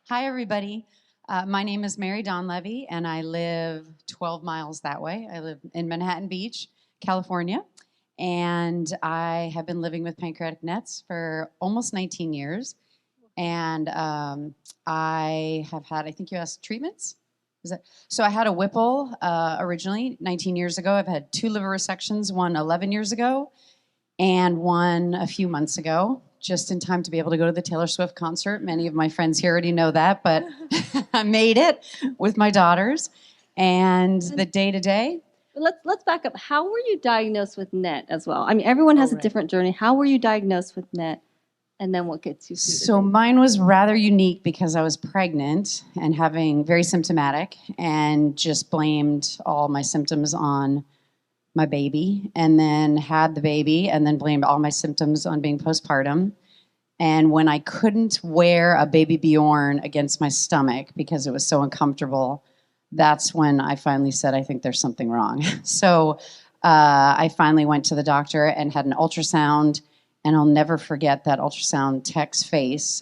Hi, everybody. My name is Mary Donlevy, and I live 12 miles that way. I live in Manhattan Beach, California, and I have been living with pancreatic nets for almost 19 years. And I have had, I think you asked treatments? So I had a Whipple originally 19 years ago. I've had 2 liver resections, one 11 years ago and one a few months ago, just in time to be able to go to the Taylor Swift concert. Many of my friends here already know that, but I made it with my daughters. And the day-to-day. Let's back up. How were you diagnosed with NET as well? I mean, everyone has a different journey. How were you diagnosed with NET? And then what gets you through the So day? mine was rather unique because I was pregnant and having very symptomatic and just blamed all my symptoms on my baby, and then had the baby, and then blamed all my symptoms on being postpartum. And when I couldn't wear a baby Bjorn against my stomach because it was so uncomfortable, that's when I finally said, I think there's something wrong. So I finally went to the doctor and had an ultrasound, and I'll never forget that ultrasound tech's face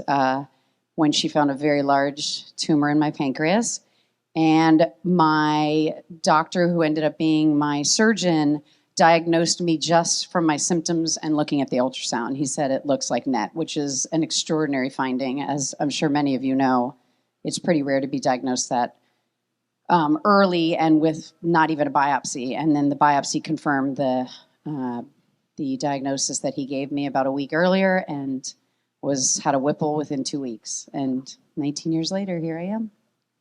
when she found a very large tumor in my pancreas. And my doctor, who ended up being my surgeon, diagnosed me just from my symptoms and looking at the ultrasound. He said it looks like NET, which is an extraordinary finding. As I'm sure many of you know, it's pretty rare to be diagnosed that early and with not even a biopsy. And then the biopsy confirmed the diagnosis that he gave me about a week earlier, and had a Whipple within 2 weeks. And 19 years later, here I am.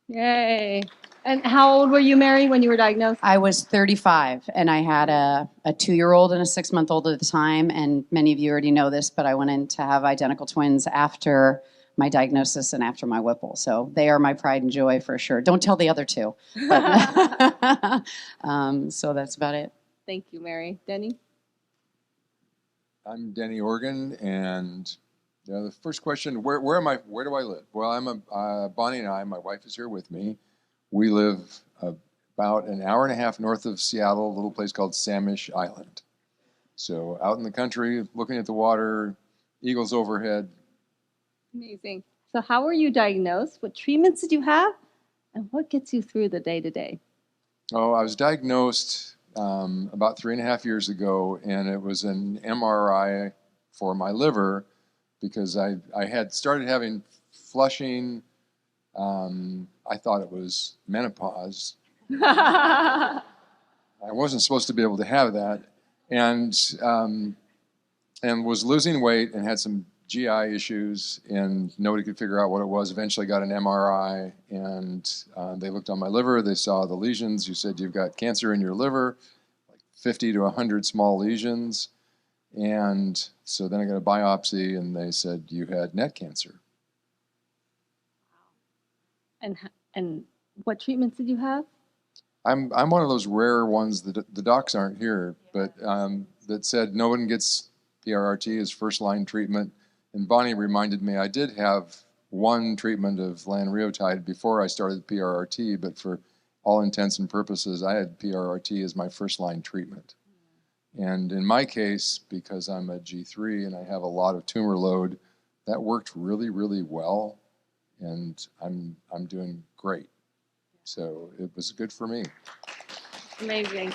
Yay. And how old were you, Mary, when you were diagnosed? I was 35, and I had a 2-year-old and a 6-month-old at the time. And many of you already know this, but I went in to have identical twins after my diagnosis and after my Whipple. So they are my pride and joy for sure. Don't tell the other two. But, so that's about it. Thank you, Mary. Denny? I'm Denny Organ, and the first question, where am I? Where do I live? Well, Bonnie and I, my wife is here with me. We live about an hour and a half north of Seattle, a little place called Samish Island. So out in the country, looking at the water, eagles overhead. Amazing. So how were you diagnosed? What treatments did you have? And what gets you through the day-to-day? Oh, I was diagnosed about 3.5 years ago, and it was an MRI for my liver because I had started having flushing. I thought it was menopause. I wasn't supposed to be able to have that, and was losing weight and had some GI issues, and nobody could figure out what it was. Eventually got an MRI, and they looked on my liver. They saw the lesions. You said you've got cancer in your liver, like 50 to 100 small lesions. And so then I got a biopsy, and they said you had NET cancer. And what treatments did you have? I'm one of those rare ones that the docs aren't here, but that said no one gets PRRT as first-line treatment. And Bonnie reminded me I did have one treatment of lanreotide before I started PRRT, but for all intents and purposes, I had PRRT as my first-line treatment. And in my case, because I'm a G3 and I have a lot of tumor load, that worked really, really well, and I'm doing great. So it was good for me. Amazing.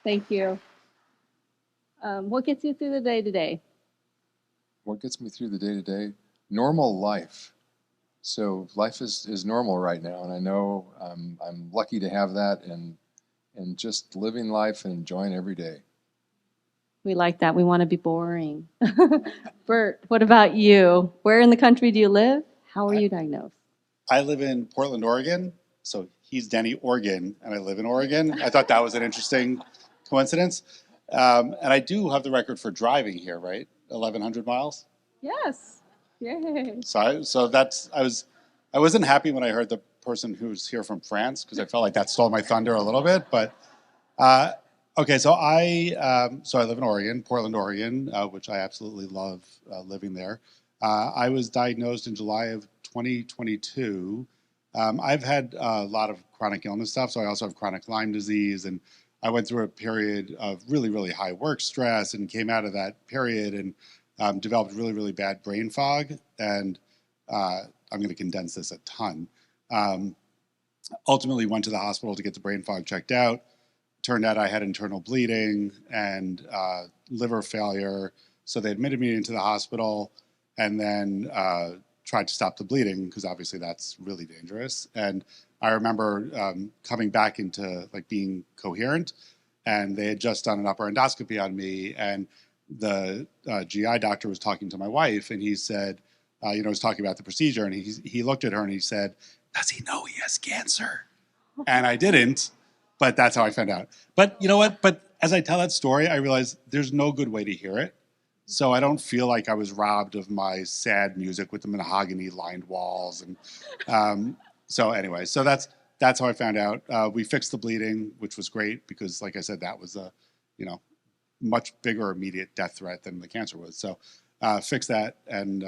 Thank you. What gets you through the day-to-day? What gets me through the day-to-day? Normal life. So life is normal right now, and I know I'm lucky to have that, and just living life and enjoying every day. We like that. We want to be boring. Bert, what about you? Where in the country do you live? How were you diagnosed? I live in Portland, Oregon. So he's Denny Organ, and I live in Oregon. I thought that was an interesting coincidence. And I do have the record for driving here, right? 1,100 miles. Yes. Yay. I wasn't happy when I heard the person who's here from France, because I felt like that stole my thunder a little bit. But okay, so I live in Oregon, Portland, Oregon, which I absolutely love living there. I was diagnosed in July of 2022. I've had a lot of chronic illness stuff, so I also have chronic Lyme disease, and I went through a period of really, really high work stress and came out of that period and developed really, really bad brain fog and I'm going to condense this a ton. Ultimately went to the hospital to get the brain fog checked out. Turned out I had internal bleeding and liver failure. So they admitted me into the hospital and then tried to stop the bleeding because obviously that's really dangerous. And I remember coming back into like being coherent, and they had just done an upper endoscopy on me, and the GI doctor was talking to my wife, and he said, was talking about the procedure, and he looked at her and he said, "Does he know he has cancer?" And I didn't, but that's how I found out. But you know what? But as I tell that story, I realize there's no good way to hear it. So I don't feel like I was robbed of my sad music with the mahogany lined walls. And so anyway, so that's how I found out. We fixed the bleeding, which was great because, like I said, that was a, much bigger immediate death threat than the cancer was. So fix that. And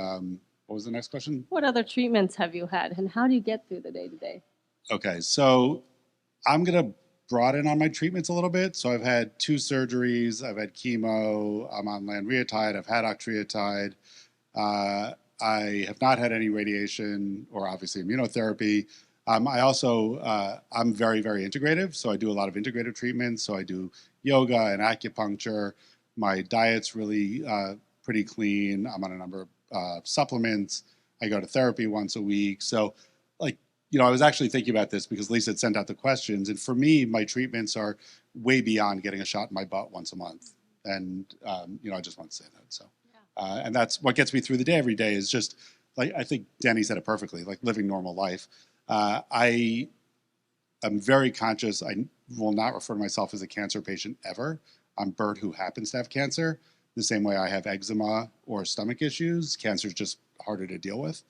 what was the next question? What other treatments have you had, and how do you get through the day-to-day? Okay, so I'm going to broaden on my treatments a little bit. So I've had 2 surgeries. I've had chemo. I'm on lanreotide. I've had octreotide. I have not had any radiation or obviously immunotherapy. I also, I'm very, very integrative. So I do a lot of integrative treatments. So I do yoga and acupuncture. My diet's really pretty clean. I'm on a number of supplements. I go to therapy once a week. So I was actually thinking about this because Lisa had sent out the questions. And for me, my treatments are way beyond getting a shot in my butt once a month. And, I just want to say that. So, and that's what gets me through the day every day is just like, I think Denny said it perfectly, like living normal life. I am very conscious. I will not refer to myself as a cancer patient ever. I'm Bert who happens to have cancer. The same way I have eczema or stomach issues. Cancer is just harder to deal with.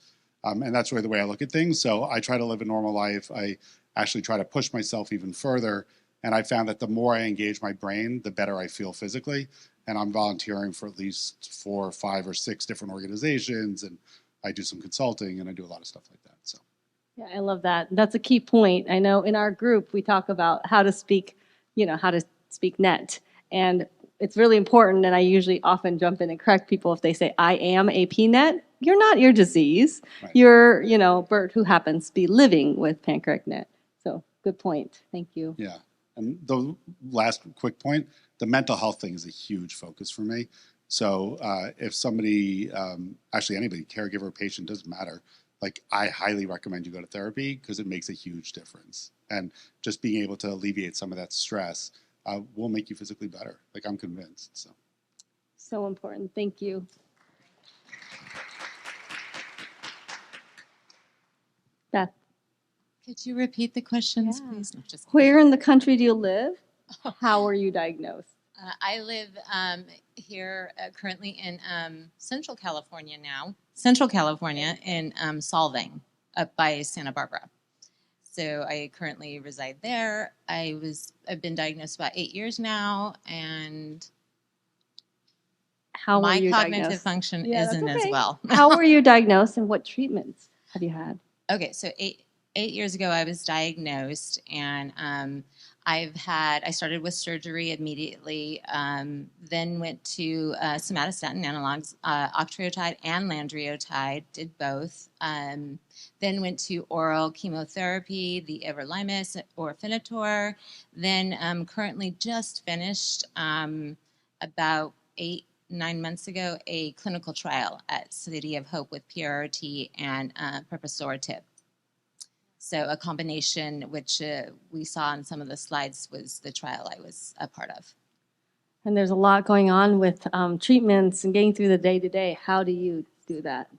And that's really the way I look at things. So I try to live a normal life. I actually try to push myself even further. And I found that the more I engage my brain, the better I feel physically. And I'm volunteering for at least 4, 5, or 6 different organizations. And I do some consulting and I do a lot of stuff like that. So. Yeah, I love that. That's a key point. I know in our group, we talk about how to speak net. And it's really important. And I usually often jump in and correct people if they say, I am a PNET. You're not your disease. Right. You're, Bert, who happens to be living with pancreatic net. So good point. Thank you. Yeah. And the last quick point, the mental health thing is a huge focus for me. So if somebody, actually anybody, caregiver, patient, doesn't matter, like I highly recommend you go to therapy because it makes a huge difference. And just being able to alleviate some of that stress will make you physically better. Like I'm convinced. So important. Thank you. Beth. Could you repeat the questions, please? No, Where in the country do you live? How are you diagnosed? I live here currently in Central California in Solvang, up by Santa Barbara. So I currently reside there. I've been diagnosed about 8 years now, and my cognitive function isn't as well. How were you diagnosed, and what treatments have you had? Okay, so eight years ago I was diagnosed, and I started with surgery immediately, then went to somatostatin analogs, octreotide and lanreotide, did both. Then went to oral chemotherapy, the everolimus or Afinitor. Then currently just finished about 8-9 months ago a clinical trial at City of Hope with PRRT and prepasoritib. So a combination, which we saw on some of the slides, was the trial I was a part of. And there's a lot going on with treatments and getting through the day-to-day. How do you do that?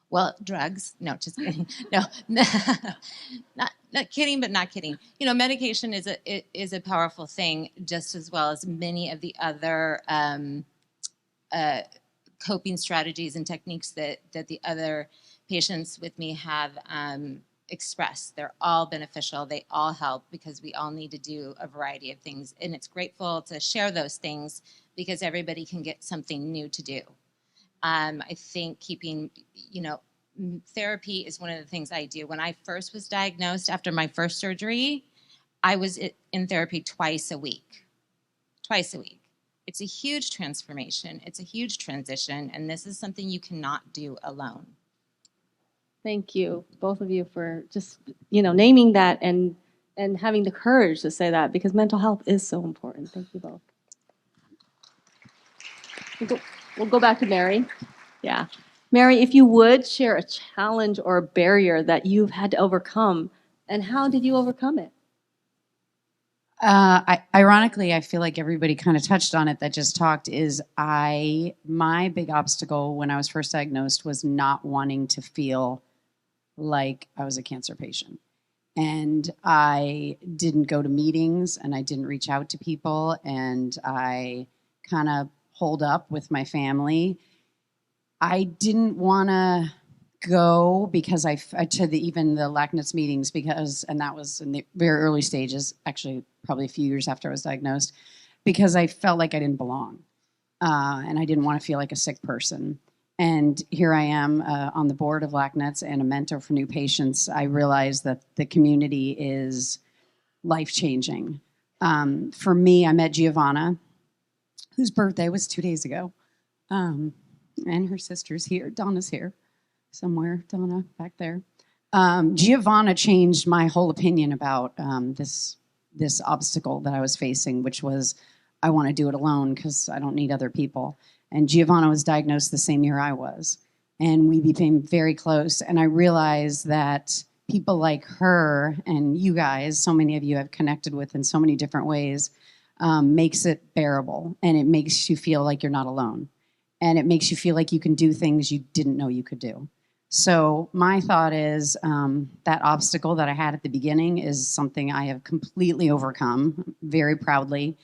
Well, drugs. No, just kidding. No, not kidding, but not kidding. Medication is a powerful thing, just as well as many of the other coping strategies and techniques that the other patients with me have expressed. They're all beneficial. They all help because we all need to do a variety of things. And it's grateful to share those things because everybody can get something new to do. I think keeping, therapy is one of the things I do. When I first was diagnosed after my first surgery, I was in therapy twice a week. It's a huge transformation. It's a huge transition. And this is something you cannot do alone. Thank you, both of you, for just, naming that and having the courage to say that, because mental health is so important. Thank you both. We'll go back to Mary. Yeah. Mary, if you would share a challenge or a barrier that you've had to overcome, and how did you overcome it? Ironically, I feel like everybody kind of touched on it that just talked. My big obstacle when I was first diagnosed was not wanting to feel like I was a cancer patient. And I didn't go to meetings, and I didn't reach out to people, and I kind of holed up with my family. I didn't want to go because even the LACNITS meetings, and that was in the very early stages, actually probably a few years after I was diagnosed, because I felt like I didn't belong, and I didn't want to feel like a sick person. And here I am on the board of LACNITS and a mentor for new patients. I realized that the community is life-changing. For me, I met Giovanna, whose birthday was 2 days ago, and her sister's here. Donna's here somewhere. Donna, back there. Giovanna changed my whole opinion about this obstacle that I was facing, which was I want to do it alone because I don't need other people. And Giovanna was diagnosed the same year I was. And we became very close. And I realized that people like her and you guys, so many of you have connected with in so many different ways, makes it bearable. And it makes you feel like you're not alone. And it makes you feel like you can do things you didn't know you could do. So my thought is that obstacle that I had at the beginning is something I have completely overcome very proudly.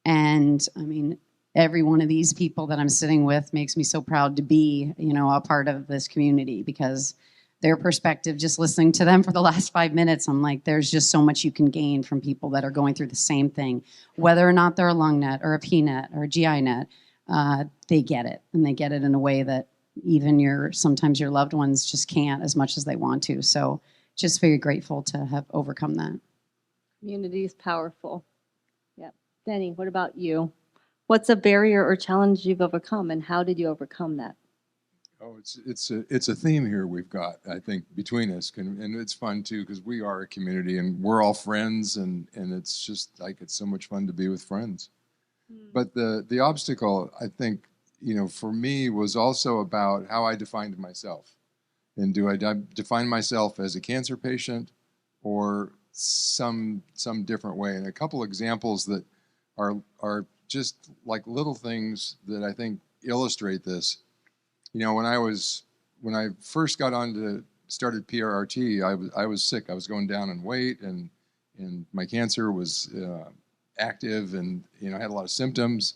And I mean, every one of these people that I'm sitting with makes me so proud to be, a part of this community, because their perspective, just listening to them for the last 5 minutes, I'm like, there's just so much you can gain from people that are going through the same thing, whether or not they're a lung net or a PNET or a GI net, they get it, and they get it in a way that even sometimes your loved ones just can't as much as they want to. So just very grateful to have overcome that. Community is powerful. Yeah. Denny, what about you? What's a barrier or challenge you've overcome, and how did you overcome that? Oh, it's a theme here we've got, I think, between us, and it's fun too because we are a community and we're all friends, and it's just like it's so much fun to be with friends. But the obstacle, I think, for me was also about how I defined myself, and do I define myself as a cancer patient or some different way? And a couple examples that are just like little things that I think illustrate this. When I first started PRRT, I was sick. I was going down in weight, and my cancer was active, and I had a lot of symptoms,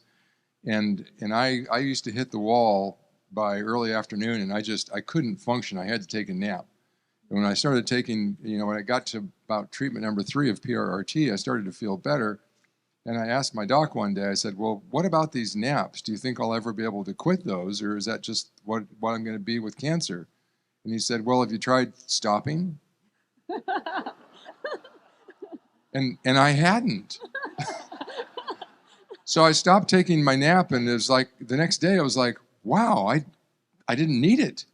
and I used to hit the wall by early afternoon, and I couldn't function. I had to take a nap. And when I started taking, when I got to about treatment number 3 of PRRT, I started to feel better. And I asked my doc one day, I said, well, what about these naps? Do you think I'll ever be able to quit those, or is that just what I'm going to be with cancer? And he said, well, have you tried stopping? and I hadn't. So I stopped taking my nap, and it was like the next day I was like, wow, I didn't need it.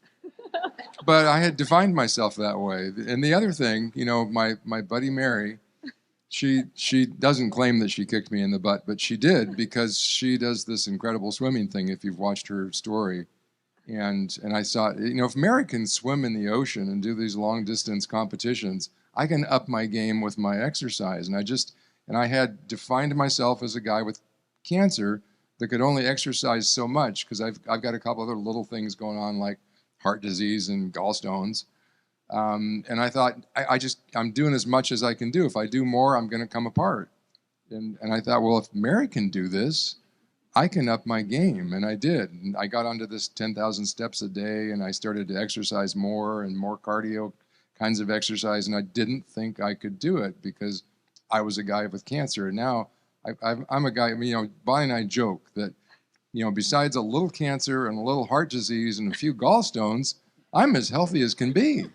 But I had defined myself that way. And the other thing, my buddy Mary, she doesn't claim that she kicked me in the butt, but she did, because she does this incredible swimming thing, if you've watched her story. And I saw, if Mary can swim in the ocean and do these long distance competitions, I can up my game with my exercise. And I had defined myself as a guy with cancer that could only exercise so much, because I've got a couple other little things going on, like heart disease and gallstones. And I thought, I'm doing as much as I can do. If I do more, I'm going to come apart. And I thought, well, if Mary can do this, I can up my game. And I did. And I got onto this 10,000 steps a day, and I started to exercise more and more cardio kinds of exercise. And I didn't think I could do it because I was a guy with cancer. And now I'm a guy, Bonnie and I joke that, besides a little cancer and a little heart disease and a few gallstones, I'm as healthy as can be.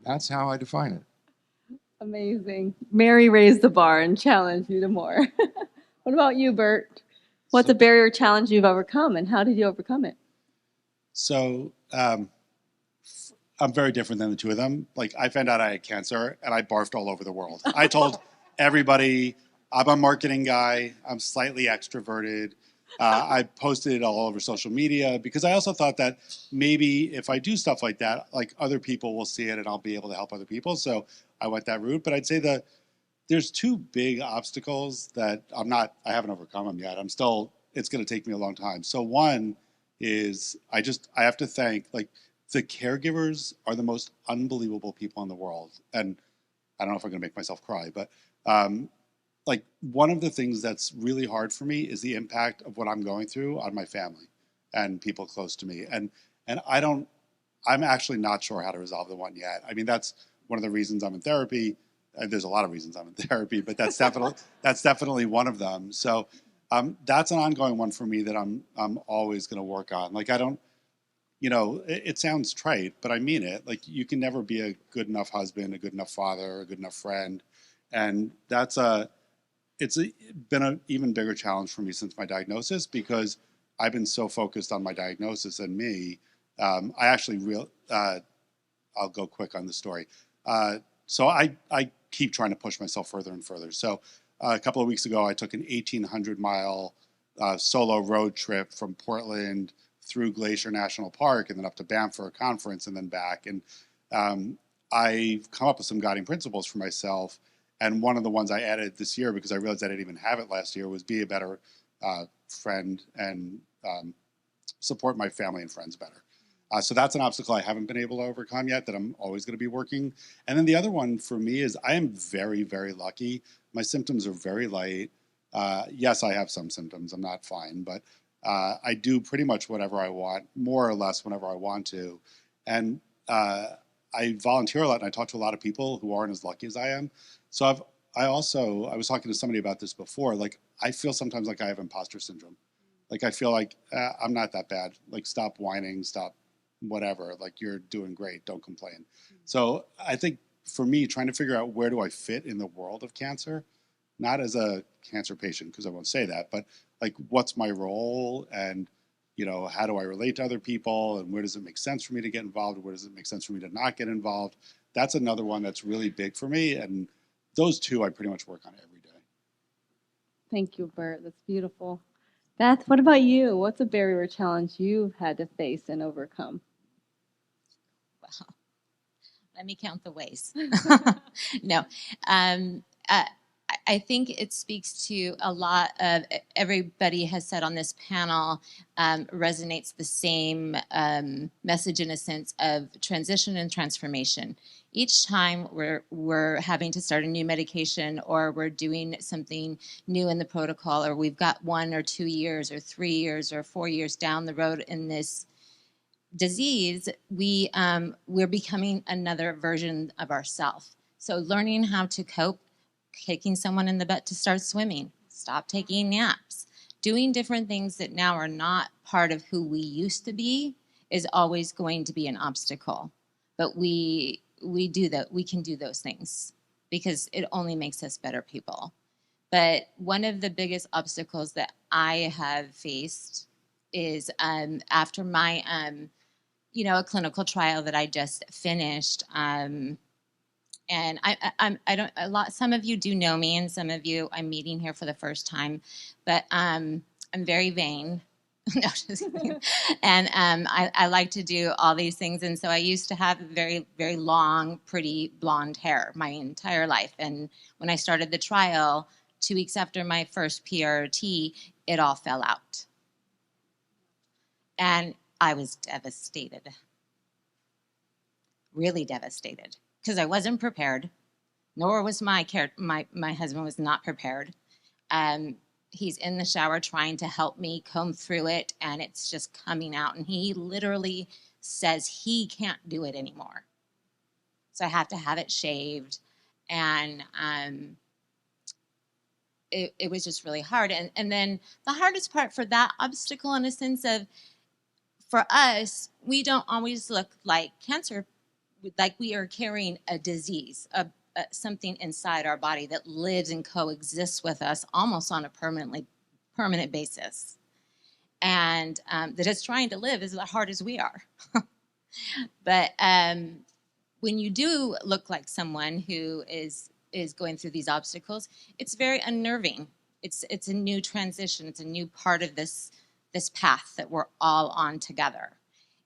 That's how I define it. Amazing. Mary raised the bar and challenged you to more. What about you, Bert? What's a barrier or challenge you've overcome, and how did you overcome it? So I'm very different than the two of them. Like, I found out I had cancer and I barfed all over the world. I told everybody, I'm a marketing guy. I'm slightly extroverted. I posted it all over social media because I also thought that maybe if I do stuff like that, like other people will see it and I'll be able to help other people. So I went that route. But I'd say that there's two big obstacles that I haven't overcome them yet. It's going to take me a long time. So one is I have to thank, like, the caregivers are the most unbelievable people in the world. And I don't know if I'm going to make myself cry, but like, one of the things that's really hard for me is the impact of what I'm going through on my family and people close to me. And I'm actually not sure how to resolve the one yet. I mean, that's one of the reasons I'm in therapy. There's a lot of reasons I'm in therapy, but that's definitely one of them. So that's an ongoing one for me that I'm always going to work on. Like, I don't, it sounds trite, but I mean it. Like, you can never be a good enough husband, a good enough father, a good enough friend. And it's been an even bigger challenge for me since my diagnosis, because I've been so focused on my diagnosis and me. I'll go quick on the story. So I keep trying to push myself further and further. So a couple of weeks ago, I took an 1,800-mile solo road trip from Portland through Glacier National Park and then up to Banff for a conference and then back. And I've come up with some guiding principles for myself. And one of the ones I added this year, because I realized I didn't even have it last year, was be a better friend and support my family and friends better. So that's an obstacle I haven't been able to overcome yet, that I'm always going to be working. And then the other one for me is I am very, very lucky. My symptoms are very light. Yes, I have some symptoms. I'm not fine, but I do pretty much whatever I want, more or less whenever I want to. And I volunteer a lot, and I talk to a lot of people who aren't as lucky as I am. So I was talking to somebody about this before. Like, I feel sometimes like I have imposter syndrome. Like, I feel like I'm not that bad. Like, stop whining, stop whatever. Like, you're doing great. Don't complain. So I think for me, trying to figure out where do I fit in the world of cancer, not as a cancer patient, because I won't say that, but like, what's my role, and how do I relate to other people, and where does it make sense for me to get involved? Where does it make sense for me to not get involved? That's another one that's really big for me. And those two I pretty much work on every day. Thank you, Bert. That's beautiful. Beth, what about you? What's a barrier or challenge you've had to face and overcome? Well, let me count the ways. No. I think it speaks to a lot of everybody has said on this panel, resonates the same message, in a sense of transition and transformation. Each time we're having to start a new medication, or we're doing something new in the protocol, or we've got 1 or 2 years or 3 years or 4 years down the road in this disease, we're becoming another version of ourselves. So learning how to cope, kicking someone in the butt to start swimming, stop taking naps, doing different things that now are not part of who we used to be, is always going to be an obstacle. But we do that. We can do those things because it only makes us better people. But one of the biggest obstacles that I have faced is after my a clinical trial that I just finished. And some of you do know me, and some of you I'm meeting here for the first time, but I'm very vain. No, just kidding. And I like to do all these things. And so I used to have very, very long, pretty blonde hair my entire life. And when I started the trial, 2 weeks after my first PRT, it all fell out. And I was devastated, really devastated, because I wasn't prepared, nor was my husband was not prepared. He's in the shower trying to help me comb through it, and it's just coming out. And he literally says he can't do it anymore. So I have to have it shaved. And it was just really hard. And then the hardest part for that obstacle, in a sense of, for us, we don't always look like cancer, like we are carrying a disease, something inside our body that lives and coexists with us almost on a permanent basis, and that is trying to live as hard as we are. But when you do look like someone who is going through these obstacles, it's very unnerving. It's a new transition. It's a new part of this path that we're all on together.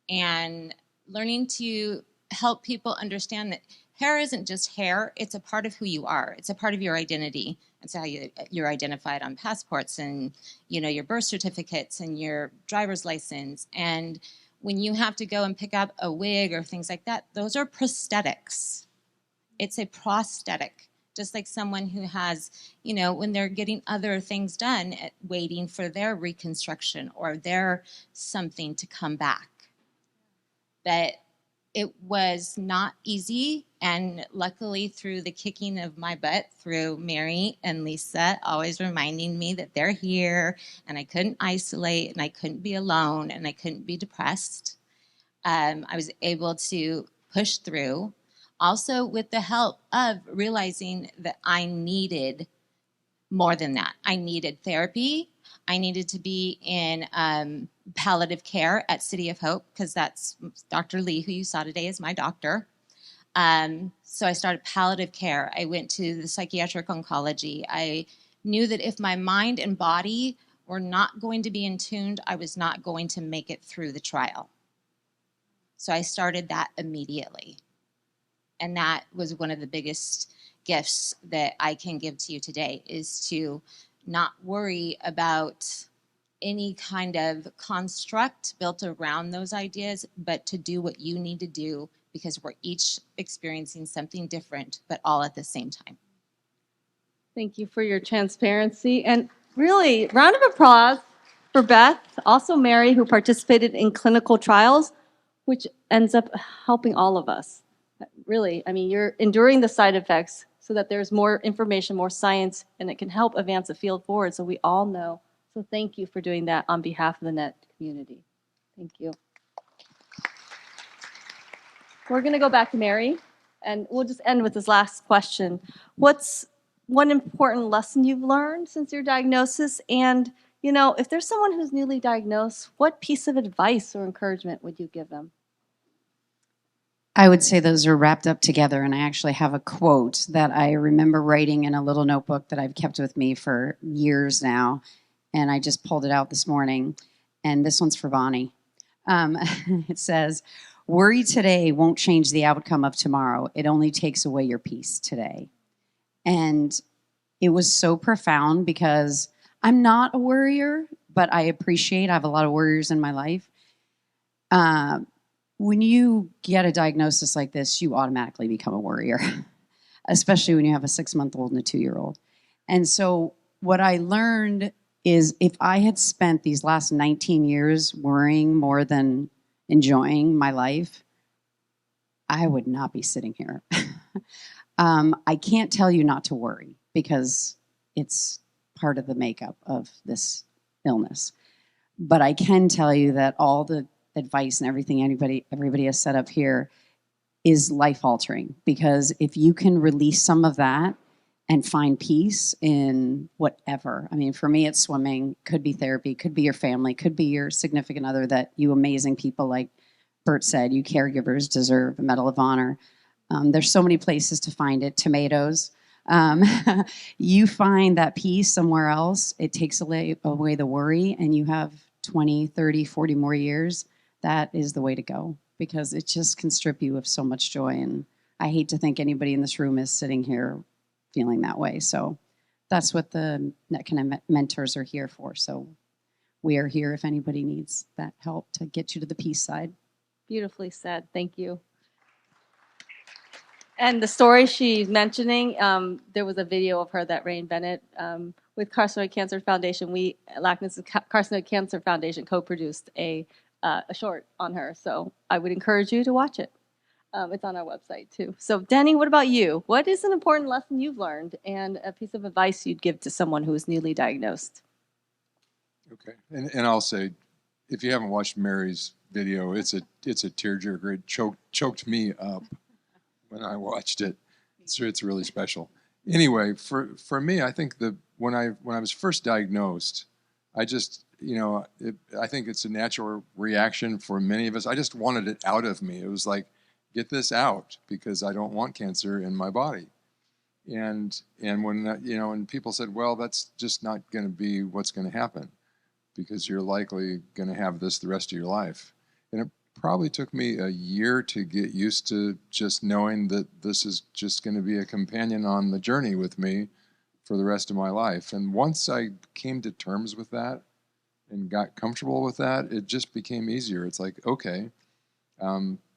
And learning to help people understand that hair isn't just hair, it's a part of who you are. It's a part of your identity. It's how you're identified on passports and, you know, your birth certificates and your driver's license. And when you have to go and pick up a wig or things like that, those are prosthetics. It's a prosthetic. Just like someone who has, you know, when they're getting other things done, waiting for their reconstruction or their something to come back. But it was not easy, and luckily through the kicking of my butt through Mary and Lisa always reminding me that they're here and I couldn't isolate and I couldn't be alone and I couldn't be depressed, I was able to push through. Also with the help of realizing that I needed more than that. I needed therapy. I needed to be in palliative care at City of Hope, because that's Dr. Lee, who you saw today, is my doctor. So I started palliative care. I went to the psychiatric oncology. I knew that if my mind and body were not going to be in tune, I was not going to make it through the trial. So I started that immediately. And that was one of the biggest gifts that I can give to you today, is to not worry about any kind of construct built around those ideas, but to do what you need to do, because we're each experiencing something different, but all at the same time. Thank you for your transparency. And really, round of applause for Beth, also Mary, who participated in clinical trials, which ends up helping all of us. Really, I mean, you're enduring the side effects so that there's more information, more science, and it can help advance the field forward so we all know. So thank you for doing that on behalf of the NET community. Thank you. We're going to go back to Mary, and we'll just end with this last question. What's one important lesson you've learned since your diagnosis? And, you know, if there's someone who's newly diagnosed, what piece of advice or encouragement would you give them? I would say those are wrapped up together, and I actually have a quote that I remember writing in a little notebook that I've kept with me for years now, and I just pulled it out this morning, and this one's for Bonnie. It says, "Worry today won't change the outcome of tomorrow. It only takes away your peace today." And it was so profound because I'm not a worrier, but I have a lot of worriers in my life. When you get a diagnosis like this, you automatically become a worrier, especially when you have a 6-month-old and a 2-year-old. And so what I learned is if I had spent these last 19 years worrying more than enjoying my life, I would not be sitting here. I can't tell you not to worry because it's part of the makeup of this illness. But I can tell you that all the advice and everything everybody has set up here is life-altering, because if you can release some of that and find peace in whatever. I mean, for me, it's swimming, could be therapy, could be your family, could be your significant other, that you amazing people, like Bert said, you caregivers deserve a Medal of Honor. There's so many places to find it. Tomatoes. You find that peace somewhere else, it takes away the worry, and you have 20, 30, 40 more years. That is the way to go, because it just can strip you of so much joy. And I hate to think anybody in this room is sitting here feeling that way. So that's what the NetConnect mentors are here for. So we are here if anybody needs that help to get you to the peace side. Beautifully said. Thank you. And the story she's mentioning, there was a video of her that Rain Bennett with Carcinoid Cancer Foundation. Lackness Carcinoid Cancer Foundation co-produced a short on her. So I would encourage you to watch it. It's on our website too. So Denny, what about you? What is an important lesson you've learned and a piece of advice you'd give to someone who is newly diagnosed? Okay, and I'll say, if you haven't watched Mary's video, it's a tearjerker. It choked me up when I watched it. It's really special. Anyway, for me, I think when I was first diagnosed, I just, I think it's a natural reaction for many of us. I just wanted it out of me. It was like, get this out because I don't want cancer in my body. And when and people said, well, that's just not going to be what's going to happen because you're likely going to have this the rest of your life. And it probably took me a year to get used to just knowing that this is just going to be a companion on the journey with me for the rest of my life. And once I came to terms with that and got comfortable with that, it just became easier. It's like, okay,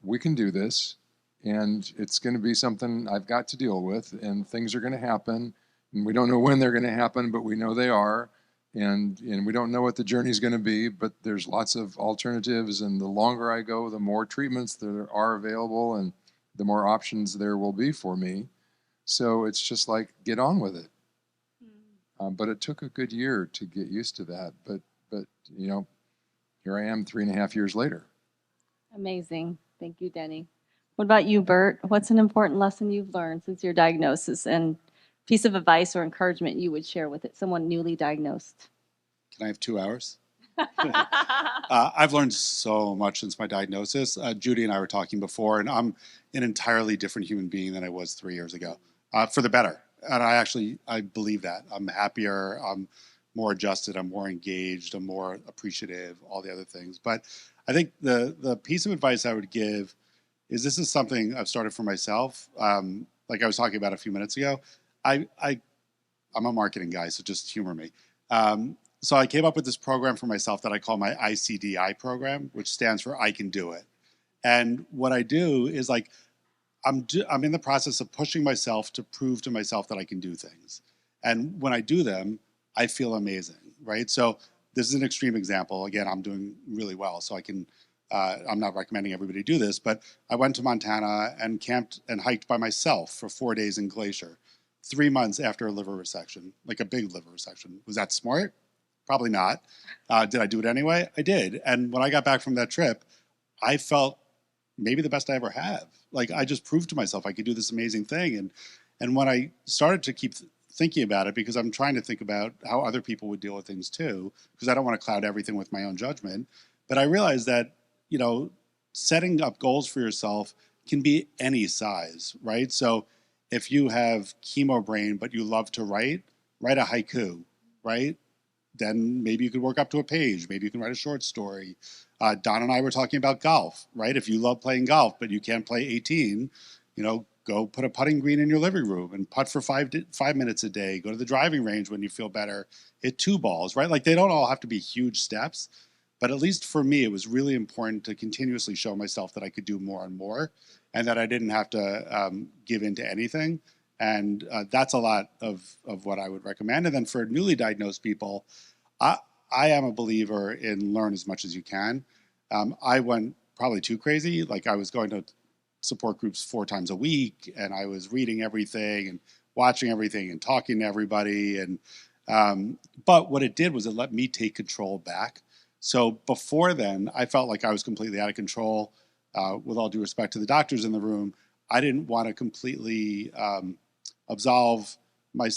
we can do this, and it's going to be something I've got to deal with, and things are going to happen, and we don't know when they're going to happen, but we know they are, and we don't know what the journey's going to be, but there's lots of alternatives, and the longer I go, the more treatments there are available, and the more options there will be for me. So it's just like, get on with it. But it took a good year to get used to that. But here I am 3.5 years later. Amazing. Thank you, Denny. What about you, Bert? What's an important lesson you've learned since your diagnosis, and piece of advice or encouragement you would share with someone newly diagnosed? Can I have 2 hours? I've learned so much since my diagnosis. Judy and I were talking before, and I'm an entirely different human being than I was 3 years ago, for the better. And I believe that. I'm happier, I'm more adjusted, I'm more engaged, I'm more appreciative, all the other things. But I think the piece of advice I would give is, this is something I've started for myself. Like I was talking about a few minutes ago, I'm a marketing guy, so just humor me. So I came up with this program for myself that I call my ICDI program, which stands for I Can Do It. And what I do is, like, I'm in the process of pushing myself to prove to myself that I can do things. And when I do them, I feel amazing, right? So this is an extreme example. Again, I'm doing really well, so I'm not recommending everybody do this, but I went to Montana and camped and hiked by myself for 4 days in Glacier, 3 months after a liver resection, like a big liver resection. Was that smart? Probably not. Did I do it anyway? I did. And when I got back from that trip, I felt maybe the best I ever have. Like, I just proved to myself I could do this amazing thing. And when I started to keep thinking about it, because I'm trying to think about how other people would deal with things too, because I don't want to cloud everything with my own judgment. But I realized that, setting up goals for yourself can be any size, right? So if you have chemo brain, but you love to write a haiku, right? Then maybe you could work up to a page. Maybe you can write a short story. Don and I were talking about golf, right? If you love playing golf, but you can't play 18, go put a putting green in your living room and putt for 5 minutes a day. Go to the driving range when you feel better. Hit 2 balls, right? Like, they don't all have to be huge steps. But at least for me, it was really important to continuously show myself that I could do more and more, and that I didn't have to give in to anything. And that's a lot of what I would recommend. And then for newly diagnosed people, I am a believer in learn as much as you can. I went probably too crazy. Like, I was going to support groups 4 times a week, and I was reading everything and watching everything and talking to everybody. And but what it did was it let me take control back. So before then, I felt like I was completely out of control. With all due respect to the doctors in the room, I didn't want to completely absolve my.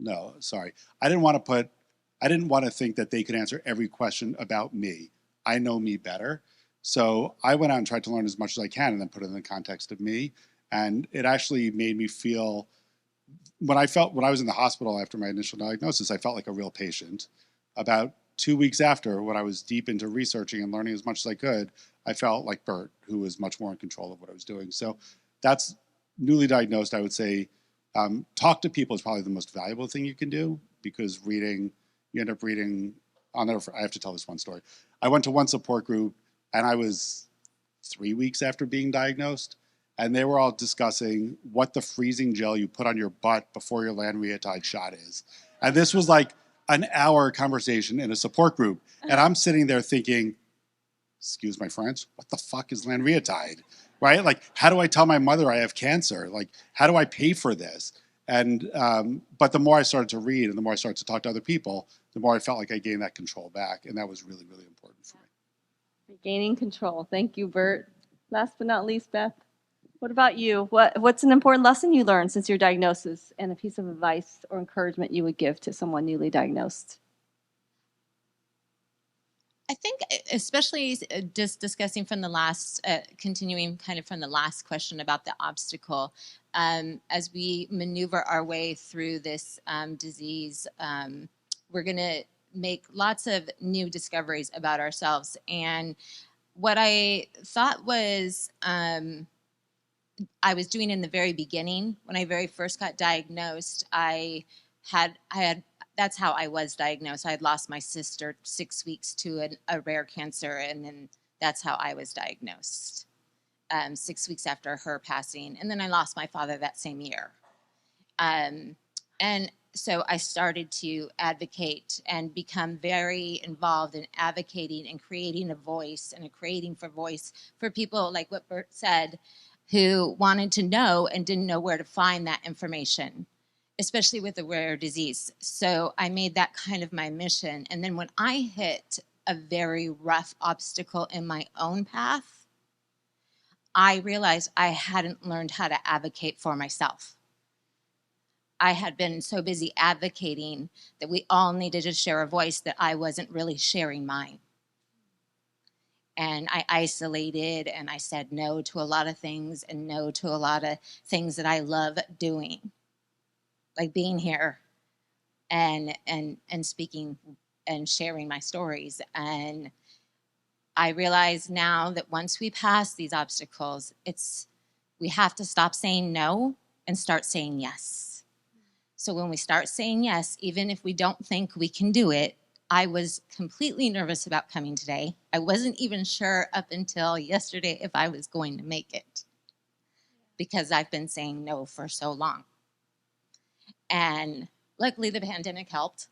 No, sorry. I didn't want to think that they could answer every question about me. I know me better. So I went out and tried to learn as much as I can, and then put it in the context of me. And it actually made me feel, when I was in the hospital after my initial diagnosis, I felt like a real patient. About 2 weeks after, when I was deep into researching and learning as much as I could, I felt like Bert, who was much more in control of what I was doing. So that's newly diagnosed. I would say talk to people is probably the most valuable thing you can do, because you end up reading. I have to tell this one story. I went to one support group, and I was 3 weeks after being diagnosed, and they were all discussing what the freezing gel you put on your butt before your lanreotide shot is. And this was like an hour conversation in a support group. And I'm sitting there thinking, excuse my French, what the fuck is lanreotide, right? Like, how do I tell my mother I have cancer? Like, how do I pay for this? And, but the more I started to read and the more I started to talk to other people, the more I felt like I gained that control back. And that was really, really important for me. Gaining control. Thank you, Bert. Last but not least, Beth, what about you? What's an important lesson you learned since your diagnosis, and a piece of advice or encouragement you would give to someone newly diagnosed? I think, especially just discussing from the last, continuing kind of from the last question about the obstacle, as we maneuver our way through this disease, we're going to make lots of new discoveries about ourselves. And what I thought was I was doing in the very beginning, when I very first got diagnosed, I had that's how I was diagnosed. I had lost my sister 6 weeks to a rare cancer, and then that's how I was diagnosed 6 weeks after her passing. And then I lost my father that same year. And so I started to advocate and become very involved in advocating and creating a voice and creating for voice for people, like what Bert said, who wanted to know and didn't know where to find that information, especially with a rare disease. So I made that kind of my mission. And then when I hit a very rough obstacle in my own path, I realized I hadn't learned how to advocate for myself. I had been so busy advocating that we all needed to share a voice that I wasn't really sharing mine. And I isolated and I said no to a lot of things and no to a lot of things that I love doing, like being here and speaking and sharing my stories. And I realize now that once we pass these obstacles, we have to stop saying no and start saying yes. So when we start saying yes, even if we don't think we can do it, I was completely nervous about coming today. I wasn't even sure up until yesterday if I was going to make it, because I've been saying no for so long. And luckily the pandemic helped.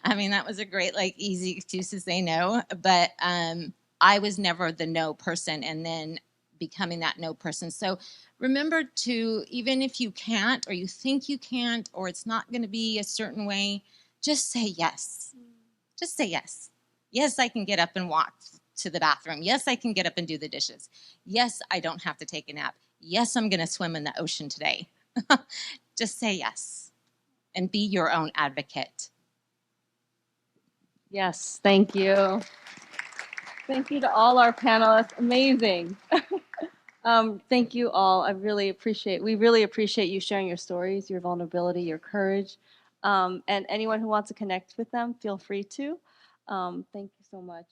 I mean, that was a great, easy excuse to say no. But I was never the no person, and then becoming that no person. So remember to, even if you can't, or you think you can't, or it's not going to be a certain way, just say yes. Just say yes. Yes, I can get up and walk to the bathroom. Yes, I can get up and do the dishes. Yes, I don't have to take a nap. Yes, I'm going to swim in the ocean today. Just say yes and be your own advocate. Yes, thank you. Thank you to all our panelists. Amazing. Thank you all. We really appreciate you sharing your stories, your vulnerability, your courage. And anyone who wants to connect with them, feel free to. Thank you so much.